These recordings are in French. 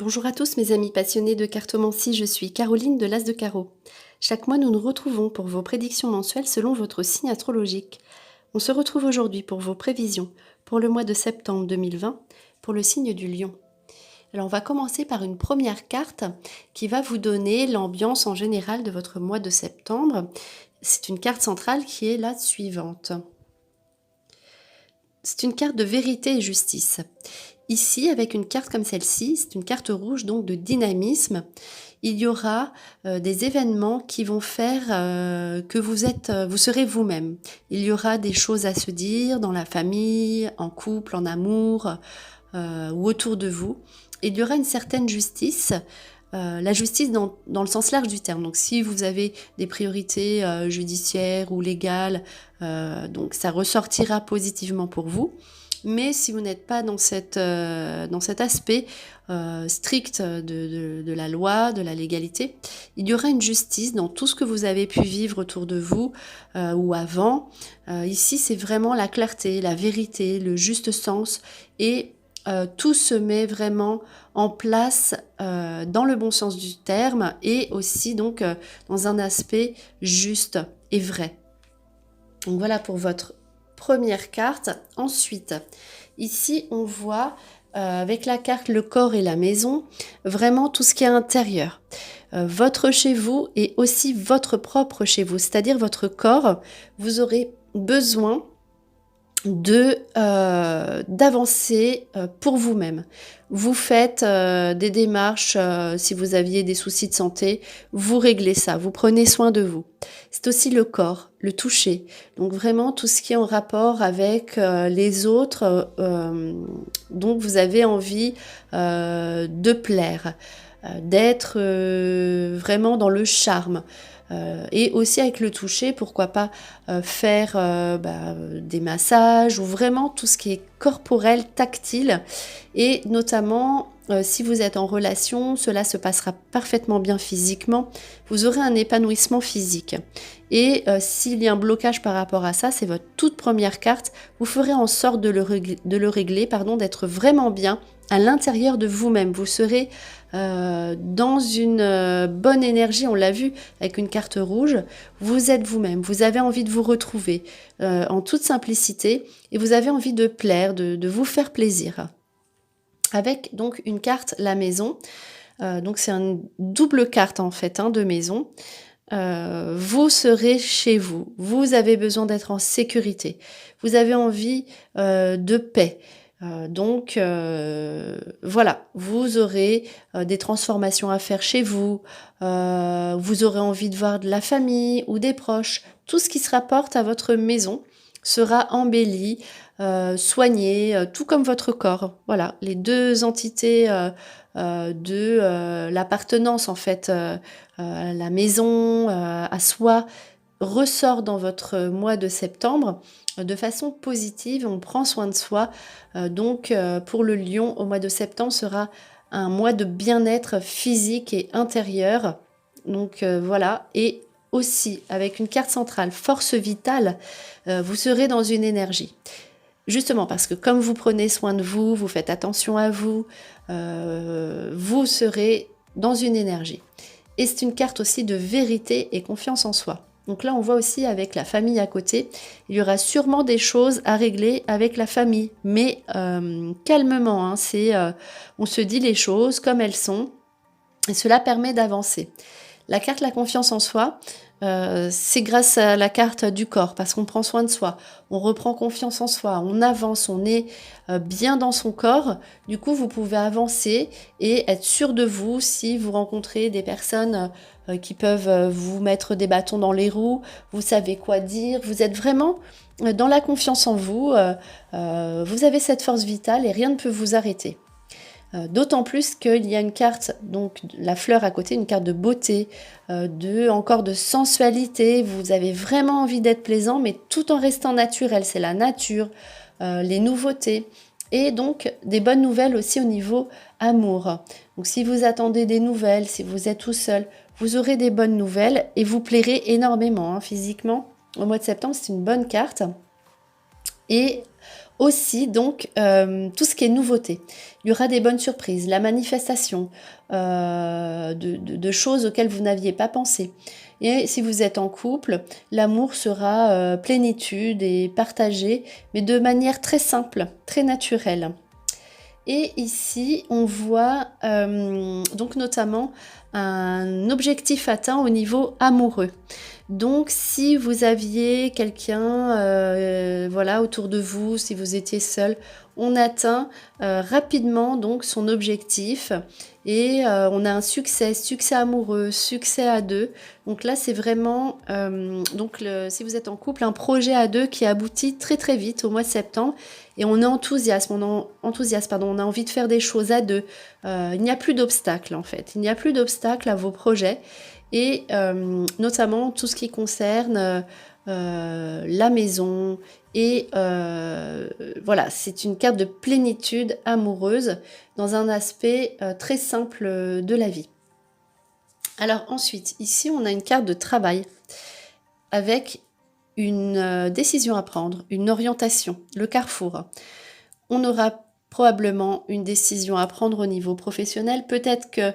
Bonjour à tous mes amis passionnés de cartomancie, je suis Caroline de l'As de Carreau. Chaque mois nous nous retrouvons pour vos prédictions mensuelles selon votre signe astrologique. On se retrouve aujourd'hui pour vos prévisions pour le mois de septembre 2020 pour le signe du Lion. Alors on va commencer par une première carte qui va vous donner l'ambiance en général de votre mois de septembre. C'est une carte centrale qui est la suivante. C'est une carte de vérité et justice. Ici, avec une carte comme celle-ci, c'est une carte rouge donc de dynamisme, il y aura des événements qui vont faire que vous serez vous-même. Il y aura des choses à se dire dans la famille, en couple, en amour ou autour de vous. Il y aura une certaine justice, la justice dans le sens large du terme. Donc si vous avez des priorités judiciaires ou légales, donc ça ressortira positivement pour vous. Mais si vous n'êtes pas dans cet aspect strict de la loi, de la légalité, il y aura une justice dans tout ce que vous avez pu vivre autour de vous ou avant. Ici, c'est vraiment la clarté, la vérité, le juste sens et tout se met vraiment en place dans le bon sens du terme et aussi donc dans un aspect juste et vrai. Donc voilà pour votre première carte. Ensuite, ici on voit avec la carte le corps et la maison, vraiment tout ce qui est intérieur. Votre chez vous et aussi votre propre chez vous, c'est-à-dire votre corps, vous aurez besoin d'avancer pour vous-même. Vous faites des démarches, si vous aviez des soucis de santé, vous réglez ça, vous prenez soin de vous. C'est aussi le corps, le toucher, donc vraiment tout ce qui est en rapport avec les autres, donc vous avez envie de plaire, d'être vraiment dans le charme. Et aussi avec le toucher, pourquoi pas faire des massages ou vraiment tout ce qui est corporel, tactile. Et notamment, si vous êtes en relation, cela se passera parfaitement bien physiquement. Vous aurez un épanouissement physique. Et s'il y a un blocage par rapport à ça, c'est votre toute première carte. Vous ferez en sorte de le régler, d'être vraiment bien à l'intérieur de vous-même. Vous serez dans une bonne énergie, on l'a vu avec une carte rouge, vous êtes vous-même, vous avez envie de vous retrouver en toute simplicité et vous avez envie de plaire, de vous faire plaisir. Avec donc une carte la maison, donc c'est une double carte en fait de maison. Vous serez chez vous, vous avez besoin d'être en sécurité, vous avez envie de paix. Donc voilà, vous aurez des transformations à faire chez vous, vous aurez envie de voir de la famille ou des proches. Tout ce qui se rapporte à votre maison sera embelli, soigné, tout comme votre corps. Voilà, les deux entités de l'appartenance en fait à la maison, à soi, ressort dans votre mois de septembre de façon positive, on prend soin de soi. Donc pour le Lion, au mois de septembre sera un mois de bien-être physique et intérieur. Donc voilà, et aussi avec une carte centrale, force vitale, vous serez dans une énergie. Justement parce que comme vous prenez soin de vous, vous faites attention à vous, vous serez dans une énergie. Et c'est une carte aussi de vérité et confiance en soi. Donc là, on voit aussi avec la famille à côté, il y aura sûrement des choses à régler avec la famille, mais calmement, on se dit les choses comme elles sont, et cela permet d'avancer. La carte la confiance en soi, c'est grâce à la carte du corps, parce qu'on prend soin de soi, on reprend confiance en soi, on avance, on est bien dans son corps. Du coup, vous pouvez avancer et être sûr de vous si vous rencontrez des personnes qui peuvent vous mettre des bâtons dans les roues, vous savez quoi dire, vous êtes vraiment dans la confiance en vous, vous avez cette force vitale et rien ne peut vous arrêter. D'autant plus qu'il y a une carte, donc la fleur à côté, une carte de beauté, encore de sensualité. Vous avez vraiment envie d'être plaisant, mais tout en restant naturel. C'est la nature, les nouveautés et donc des bonnes nouvelles aussi au niveau amour. Donc si vous attendez des nouvelles, si vous êtes tout seul, vous aurez des bonnes nouvelles et vous plairez énormément physiquement. Au mois de septembre, c'est une bonne carte. Et Aussi, donc, tout ce qui est nouveauté. Il y aura des bonnes surprises, la manifestation de choses auxquelles vous n'aviez pas pensé. Et si vous êtes en couple, l'amour sera plénitude et partagé, mais de manière très simple, très naturelle. Et ici, on voit donc notamment un objectif atteint au niveau amoureux. Donc, si vous aviez quelqu'un, voilà, autour de vous, si vous étiez seul, on atteint rapidement donc son objectif et on a un succès amoureux, succès à deux. Donc là, c'est vraiment, si vous êtes en couple, un projet à deux qui aboutit très très vite au mois de septembre et on est enthousiaste, on a envie de faire des choses à deux. Il n'y a plus d'obstacles en fait, il n'y a plus d'obstacles à vos projets et notamment tout ce qui concerne la maison et voilà, c'est une carte de plénitude amoureuse dans un aspect très simple de la vie. Alors ensuite, ici on a une carte de travail avec une décision à prendre, une orientation, le carrefour. On aura probablement une décision à prendre au niveau professionnel. Peut-être que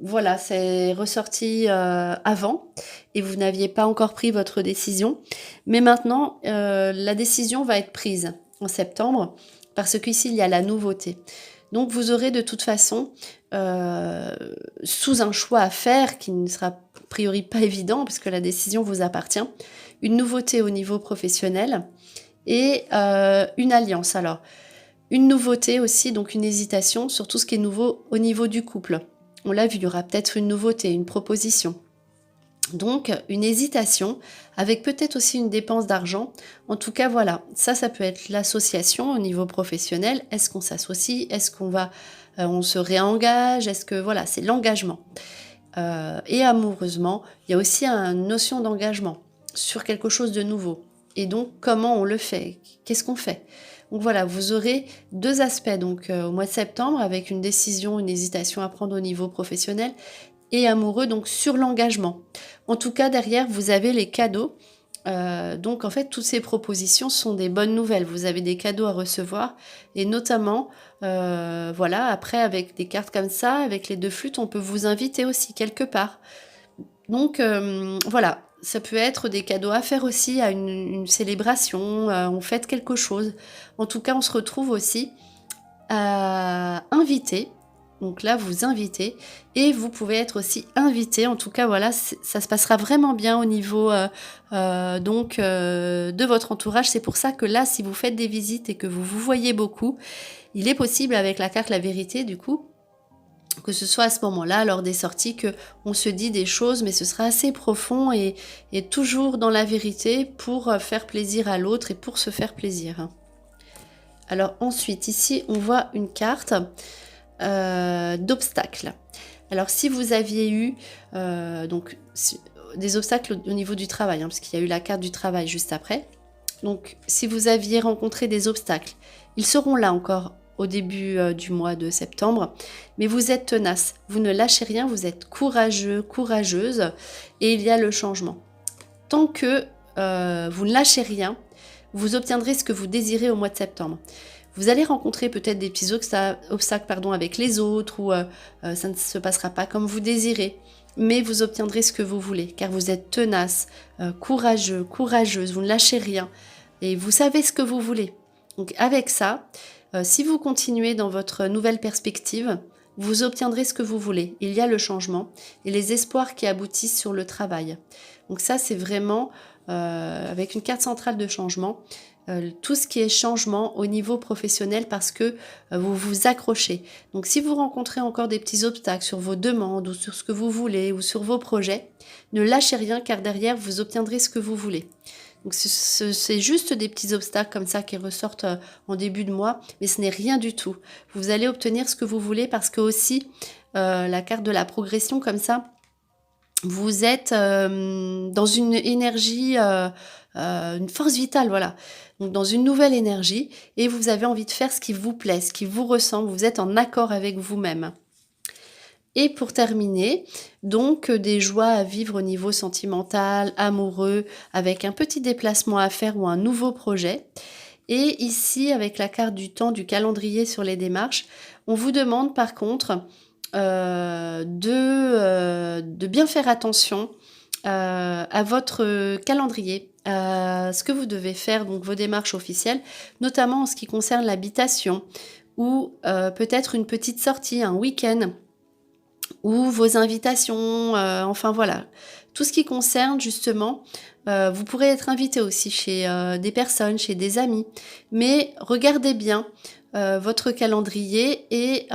voilà, c'est ressorti avant et vous n'aviez pas encore pris votre décision. Mais maintenant, la décision va être prise en septembre parce qu'ici, il y a la nouveauté. Donc, vous aurez de toute façon, sous un choix à faire qui ne sera a priori pas évident parce que la décision vous appartient, une nouveauté au niveau professionnel et une alliance. Alors, une nouveauté aussi, donc une hésitation sur tout ce qui est nouveau au niveau du couple. On l'a vu, il y aura peut-être une nouveauté, une proposition. Donc, une hésitation avec peut-être aussi une dépense d'argent. En tout cas, voilà, ça peut être l'association au niveau professionnel. Est-ce qu'on s'associe? Est-ce qu'on va, on se réengage? Est-ce que, voilà, c'est l'engagement. Et amoureusement, il y a aussi une notion d'engagement sur quelque chose de nouveau. Et donc, comment on le fait? Qu'est-ce qu'on fait? Donc voilà, vous aurez deux aspects donc au mois de septembre avec une décision, une hésitation à prendre au niveau professionnel et amoureux donc sur l'engagement. En tout cas, derrière, vous avez les cadeaux. Donc en fait, toutes ces propositions sont des bonnes nouvelles. Vous avez des cadeaux à recevoir et notamment, voilà, après avec des cartes comme ça, avec les deux flûtes, on peut vous inviter aussi quelque part. Donc voilà, ça peut être des cadeaux à faire aussi à une célébration, on fête quelque chose. En tout cas, on se retrouve aussi à inviter. Donc là, vous invitez et vous pouvez être aussi invité. En tout cas, voilà, ça se passera vraiment bien au niveau de votre entourage. C'est pour ça que là, si vous faites des visites et que vous vous voyez beaucoup, il est possible avec la carte La Vérité, du coup, que ce soit à ce moment-là, lors des sorties, que on se dit des choses, mais ce sera assez profond et toujours dans la vérité pour faire plaisir à l'autre et pour se faire plaisir. Alors ensuite, ici, on voit une carte d'obstacles. Alors si vous aviez eu des obstacles au niveau du travail, parce qu'il y a eu la carte du travail juste après. Donc si vous aviez rencontré des obstacles, ils seront là encore au début du mois de septembre, mais vous êtes tenace, vous ne lâchez rien, vous êtes courageux, courageuse, et il y a le changement. Tant que vous ne lâchez rien, vous obtiendrez ce que vous désirez au mois de septembre. Vous allez rencontrer peut-être des petits obstacles avec les autres, ou ça ne se passera pas comme vous désirez, mais vous obtiendrez ce que vous voulez, car vous êtes tenace, courageux, courageuse, vous ne lâchez rien, et vous savez ce que vous voulez. Donc avec ça, si vous continuez dans votre nouvelle perspective, vous obtiendrez ce que vous voulez. Il y a le changement et les espoirs qui aboutissent sur le travail. Donc ça, c'est vraiment, avec une carte centrale de changement, tout ce qui est changement au niveau professionnel parce que vous vous accrochez. Donc si vous rencontrez encore des petits obstacles sur vos demandes ou sur ce que vous voulez ou sur vos projets, ne lâchez rien car derrière, vous obtiendrez ce que vous voulez. Donc c'est juste des petits obstacles comme ça qui ressortent en début de mois, mais ce n'est rien du tout. Vous allez obtenir ce que vous voulez parce que aussi la carte de la progression comme ça, vous êtes dans une énergie, une force vitale, voilà. Donc dans une nouvelle énergie et vous avez envie de faire ce qui vous plaît, ce qui vous ressemble, vous êtes en accord avec vous-même. Et pour terminer, donc des joies à vivre au niveau sentimental, amoureux, avec un petit déplacement à faire ou un nouveau projet. Et ici, avec la carte du temps, du calendrier sur les démarches, on vous demande par contre de bien faire attention à votre calendrier, à ce que vous devez faire, donc vos démarches officielles, notamment en ce qui concerne l'habitation ou peut-être une petite sortie, un week-end, ou vos invitations, enfin voilà. Tout ce qui concerne justement, vous pourrez être invité aussi chez des personnes, chez des amis, mais regardez bien votre calendrier et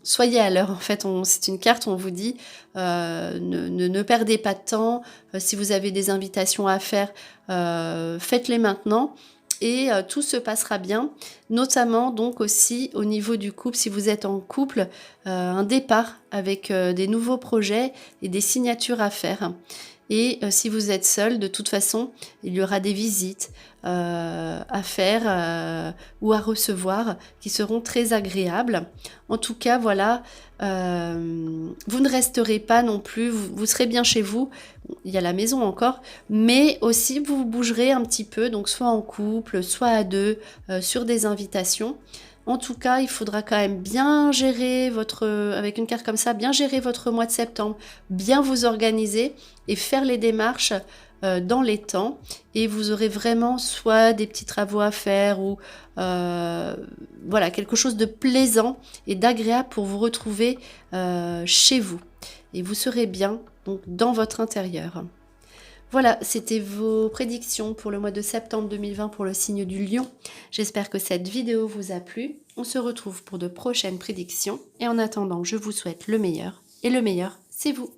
soyez à l'heure. En fait, c'est une carte où on vous dit ne perdez pas de temps. Si vous avez des invitations à faire, faites-les maintenant. Et tout se passera bien, notamment donc aussi au niveau du couple, si vous êtes en couple, un départ avec des nouveaux projets et des signatures à faire. Et si vous êtes seul, de toute façon, il y aura des visites à faire ou à recevoir qui seront très agréables. En tout cas, voilà, vous ne resterez pas non plus, vous serez bien chez vous, il y a la maison encore, mais aussi vous bougerez un petit peu, donc soit en couple, soit à deux, sur des invitations. En tout cas, il faudra quand même bien gérer avec une carte comme ça, bien gérer votre mois de septembre, bien vous organiser et faire les démarches dans les temps. Et vous aurez vraiment soit des petits travaux à faire ou voilà, quelque chose de plaisant et d'agréable pour vous retrouver chez vous. Et vous serez bien donc dans votre intérieur. Voilà, c'était vos prédictions pour le mois de septembre 2020 pour le signe du Lion. J'espère que cette vidéo vous a plu. On se retrouve pour de prochaines prédictions. Et en attendant, je vous souhaite le meilleur. Et le meilleur, c'est vous.